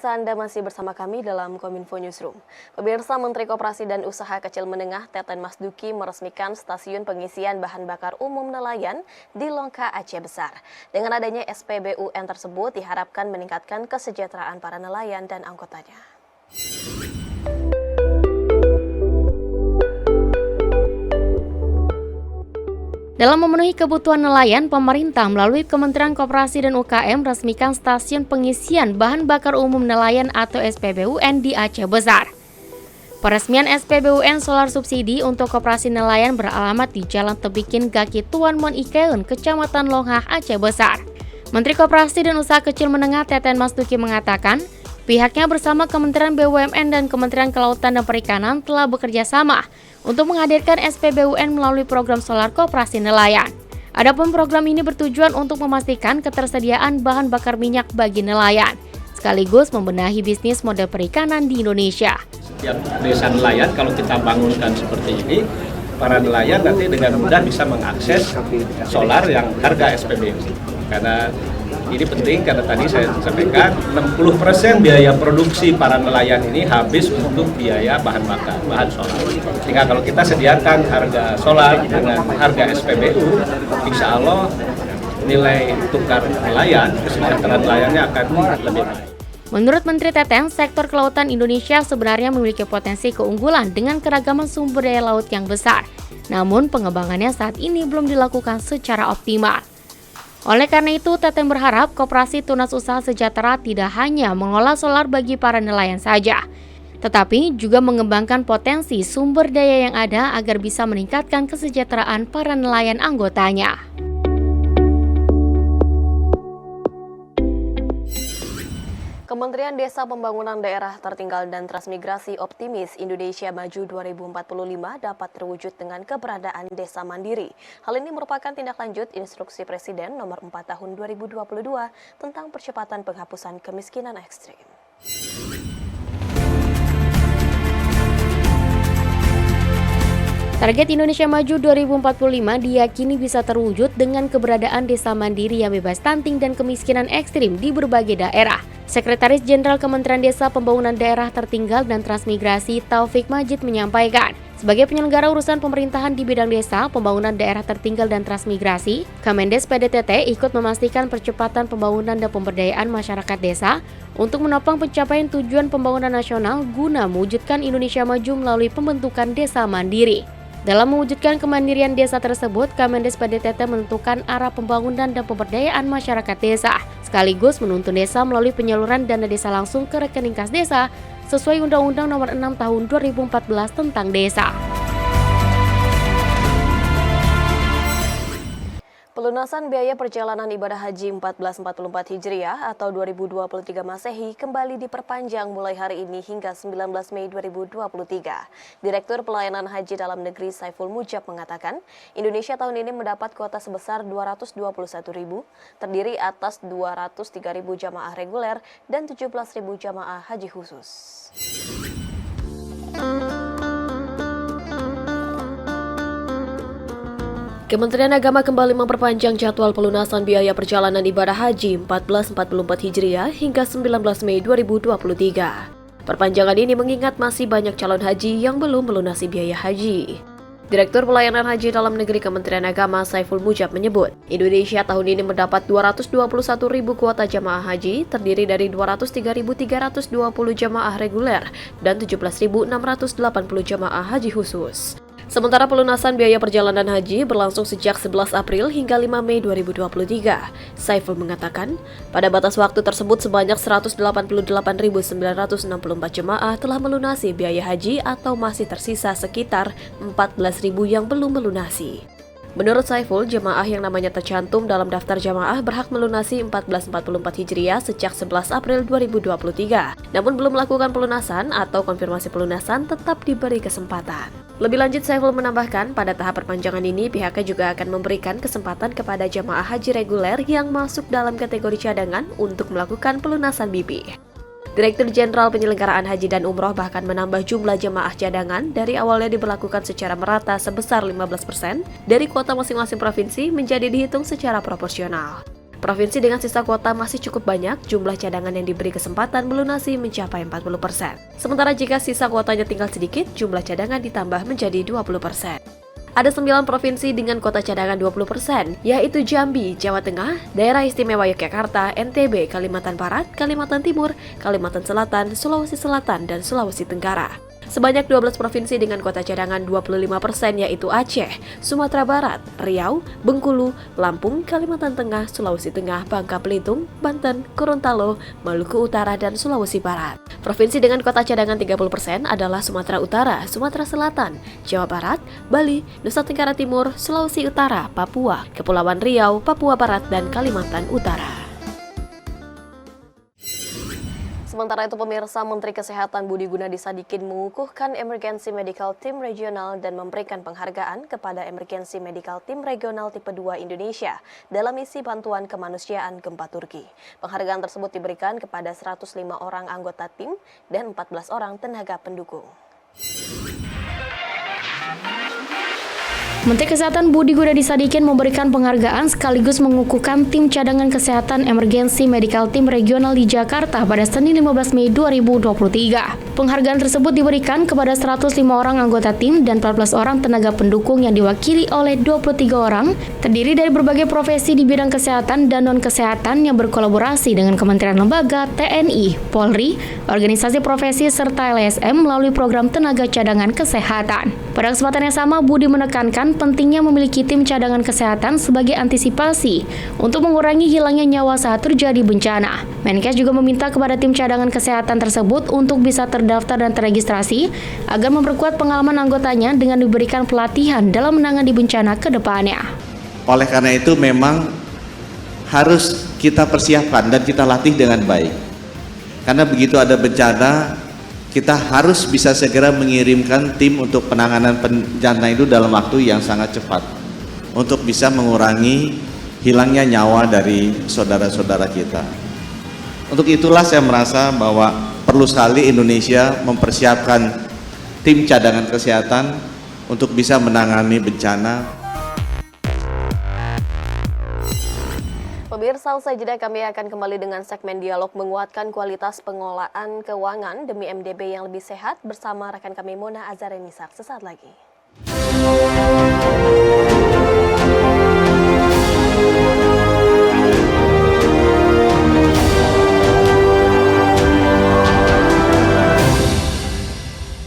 Pemirsa, Anda masih bersama kami dalam Kominfo Newsroom. Pemirsa, Menteri Koperasi dan Usaha Kecil Menengah Teten Mas Duki meresmikan stasiun pengisian bahan bakar umum nelayan di Longka, Aceh Besar. Dengan adanya SPBUN tersebut diharapkan meningkatkan kesejahteraan para nelayan dan anggotanya. Dalam memenuhi kebutuhan nelayan, pemerintah melalui Kementerian Koperasi dan UKM resmikan stasiun pengisian bahan bakar umum nelayan atau SPBUN di Aceh Besar. Peresmian SPBUN solar subsidi untuk koperasi nelayan beralamat di Jalan Tebikin Gaki Tuan Mon Ikeun, Kecamatan Longha, Aceh Besar. Menteri Koperasi dan Usaha Kecil Menengah Teten Mas Duki mengatakan, pihaknya bersama Kementerian BUMN dan Kementerian Kelautan dan Perikanan telah bekerja sama untuk menghadirkan SPBUN melalui program solar koperasi nelayan. Adapun program ini bertujuan untuk memastikan ketersediaan bahan bakar minyak bagi nelayan, sekaligus membenahi bisnis model perikanan di Indonesia. Setiap desa nelayan kalau kita bangunkan seperti ini, para nelayan nanti dengan mudah bisa mengakses solar yang harga SPBU. Karena ini penting karena tadi saya sampaikan 60% biaya produksi para nelayan ini habis untuk biaya bahan bakar, bahan solar. Sehingga kalau kita sediakan harga solar dengan harga SPBU, insya Allah nilai tukar nelayan, kesejahteraan nelayannya akan lebih baik. Menurut Menteri Teten, sektor kelautan Indonesia sebenarnya memiliki potensi keunggulan dengan keragaman sumber daya laut yang besar. Namun pengembangannya saat ini belum dilakukan secara optimal. Oleh karena itu, Teten berharap Koperasi Tunas Usaha Sejahtera tidak hanya mengolah solar bagi para nelayan saja, tetapi juga mengembangkan potensi sumber daya yang ada agar bisa meningkatkan kesejahteraan para nelayan anggotanya. Kementerian Desa Pembangunan Daerah Tertinggal dan Transmigrasi optimis Indonesia Maju 2045 dapat terwujud dengan keberadaan desa mandiri. Hal ini merupakan tindak lanjut Instruksi Presiden nomor 4 tahun 2022 tentang percepatan penghapusan kemiskinan ekstrim. Target Indonesia Maju 2045 diyakini bisa terwujud dengan keberadaan desa mandiri yang bebas stunting dan kemiskinan ekstrim di berbagai daerah. Sekretaris Jenderal Kementerian Desa Pembangunan Daerah Tertinggal dan Transmigrasi Taufik Majid menyampaikan, sebagai penyelenggara urusan pemerintahan di bidang desa, pembangunan daerah tertinggal dan transmigrasi, Kemendes PDTT ikut memastikan percepatan pembangunan dan pemberdayaan masyarakat desa untuk menopang pencapaian tujuan pembangunan nasional guna mewujudkan Indonesia Maju melalui pembentukan desa mandiri. Dalam mewujudkan kemandirian desa tersebut, Kemendes PDTT menentukan arah pembangunan dan pemberdayaan masyarakat desa, sekaligus menuntun desa melalui penyaluran dana desa langsung ke rekening kas desa sesuai Undang-Undang Nomor 6 Tahun 2014 tentang Desa. Pelunasan biaya perjalanan ibadah haji 1444 Hijriah atau 2023 Masehi kembali diperpanjang mulai hari ini hingga 19 Mei 2023. Direktur Pelayanan Haji Dalam Negeri Saiful Mujab mengatakan, Indonesia tahun ini mendapat kuota sebesar 221.000, terdiri atas 203.000 jamaah reguler dan 17.000 jamaah haji khusus. Kementerian Agama kembali memperpanjang jadwal pelunasan biaya perjalanan ibadah haji 1444 Hijriah hingga 19 Mei 2023. Perpanjangan ini mengingat masih banyak calon haji yang belum melunasi biaya haji. Direktur Pelayanan Haji Dalam Negeri Kementerian Agama Saiful Mujab menyebut, Indonesia tahun ini mendapat 221.000 kuota jamaah haji, terdiri dari 203.320 jamaah reguler dan 17.680 jamaah haji khusus. Sementara pelunasan biaya perjalanan haji berlangsung sejak 11 April hingga 5 Mei 2023. Saiful mengatakan, pada batas waktu tersebut sebanyak 188.964 jemaah telah melunasi biaya haji atau masih tersisa sekitar 14.000 yang belum melunasi. Menurut Saiful, jemaah yang namanya tercantum dalam daftar jemaah berhak melunasi 1444 Hijriah sejak 11 April 2023. Namun belum melakukan pelunasan atau konfirmasi pelunasan tetap diberi kesempatan. Lebih lanjut, Saiful menambahkan pada tahap perpanjangan ini pihaknya juga akan memberikan kesempatan kepada jemaah haji reguler yang masuk dalam kategori cadangan untuk melakukan pelunasan BP. Direktur Jenderal Penyelenggaraan Haji dan Umroh bahkan menambah jumlah jemaah cadangan dari awalnya diberlakukan secara merata sebesar 15% dari kuota masing-masing provinsi menjadi dihitung secara proporsional. Provinsi dengan sisa kuota masih cukup banyak, jumlah cadangan yang diberi kesempatan melunasi mencapai 40%. Sementara jika sisa kuotanya tinggal sedikit, jumlah cadangan ditambah menjadi 20%. Ada 9 provinsi dengan kuota cadangan 20%, yaitu Jambi, Jawa Tengah, Daerah Istimewa Yogyakarta, NTB, Kalimantan Barat, Kalimantan Timur, Kalimantan Selatan, Sulawesi Selatan, dan Sulawesi Tenggara. Sebanyak 12 provinsi dengan kuota cadangan 25% yaitu Aceh, Sumatera Barat, Riau, Bengkulu, Lampung, Kalimantan Tengah, Sulawesi Tengah, Bangka Belitung, Banten, Gorontalo, Maluku Utara, dan Sulawesi Barat. Provinsi dengan kuota cadangan 30% adalah Sumatera Utara, Sumatera Selatan, Jawa Barat, Bali, Nusa Tenggara Timur, Sulawesi Utara, Papua, Kepulauan Riau, Papua Barat, dan Kalimantan Utara. Sementara itu pemirsa, Menteri Kesehatan Budi Gunadi Sadikin mengukuhkan Emergency Medical Team Regional dan memberikan penghargaan kepada Emergency Medical Team Regional Tipe 2 Indonesia dalam misi bantuan kemanusiaan gempa Turki. Penghargaan tersebut diberikan kepada 105 orang anggota tim dan 14 orang tenaga pendukung. Menteri Kesehatan Budi Gunadi Sadikin memberikan penghargaan sekaligus mengukuhkan tim cadangan kesehatan Emergency Medical Team Regional di Jakarta pada Senin 15 Mei 2023. Penghargaan tersebut diberikan kepada 105 orang anggota tim dan 14 orang tenaga pendukung yang diwakili oleh 23 orang, terdiri dari berbagai profesi di bidang kesehatan dan non-kesehatan yang berkolaborasi dengan Kementerian Lembaga, TNI, Polri, organisasi profesi, serta LSM melalui program tenaga cadangan kesehatan. Pada kesempatan yang sama, Budi menekankan pentingnya memiliki tim cadangan kesehatan sebagai antisipasi untuk mengurangi hilangnya nyawa saat terjadi bencana. Menkes juga meminta kepada tim cadangan kesehatan tersebut untuk bisa terdaftar dan terregistrasi agar memperkuat pengalaman anggotanya dengan diberikan pelatihan dalam menangani bencana ke depannya. Oleh karena itu memang harus kita persiapkan dan kita latih dengan baik. Karena begitu ada bencana, kita harus bisa segera mengirimkan tim untuk penanganan bencana itu dalam waktu yang sangat cepat untuk bisa mengurangi hilangnya nyawa dari saudara-saudara kita. Untuk itulah saya merasa bahwa perlu sekali Indonesia mempersiapkan tim cadangan kesehatan untuk bisa menangani bencana. Pemirsa, usai jeda kami akan kembali dengan segmen dialog menguatkan kualitas pengelolaan keuangan demi MDB yang lebih sehat bersama rekan kami Mona Azarenisa sesaat lagi.